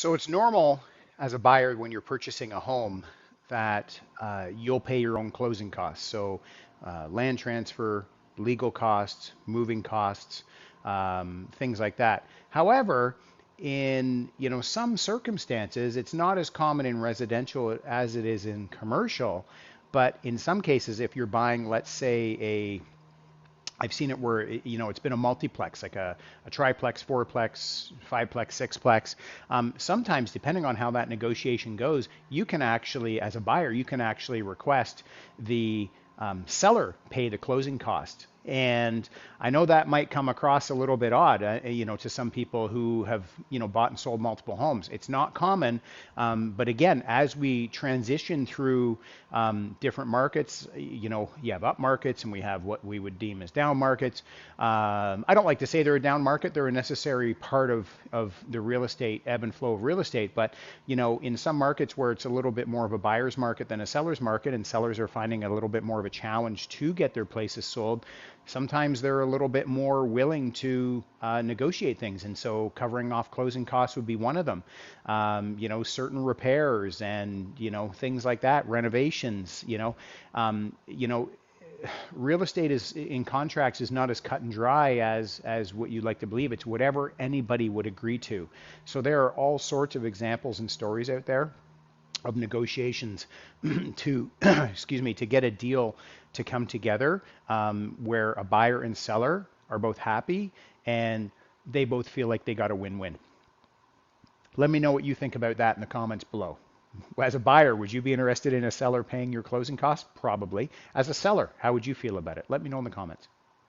So it's normal as a buyer when you're purchasing a home that you'll pay your own closing costs. So land transfer, legal costs, moving costs, things like that. However, in some circumstances, it's not as common in residential as it is in commercial. But in some cases, if you're buying, let's say, I've seen it where it's been a multiplex, like a triplex, fourplex, fiveplex, sixplex. Sometimes, depending on how that negotiation goes, you can actually, as a buyer, you can actually request the seller pay the closing cost. And I know that might come across a little bit odd, to some people who have, bought and sold multiple homes. It's not common, but again, as we transition through different markets, you have up markets and we have what we would deem as down markets. I don't like to say they're a down market; they're a necessary part of the real estate ebb and flow of real estate. But in some markets where it's a little bit more of a buyer's market than a seller's market, and sellers are finding a little bit more of a challenge to get their places sold, sometimes they're a little bit more willing to negotiate things, and so covering off closing costs would be one of them. Certain repairs and things like that, renovations. Real estate is in contracts is not as cut and dry as what you'd like to believe. It's whatever anybody would agree to. So there are all sorts of examples and stories out there of negotiations to excuse me, to get a deal to come together, where a buyer and seller are both happy and they both feel like they got a win-win. Let me know what you think about that in the comments below. As a buyer, would you be interested in a seller paying your closing costs? Probably. As a seller, how would you feel about it? Let me know in the comments.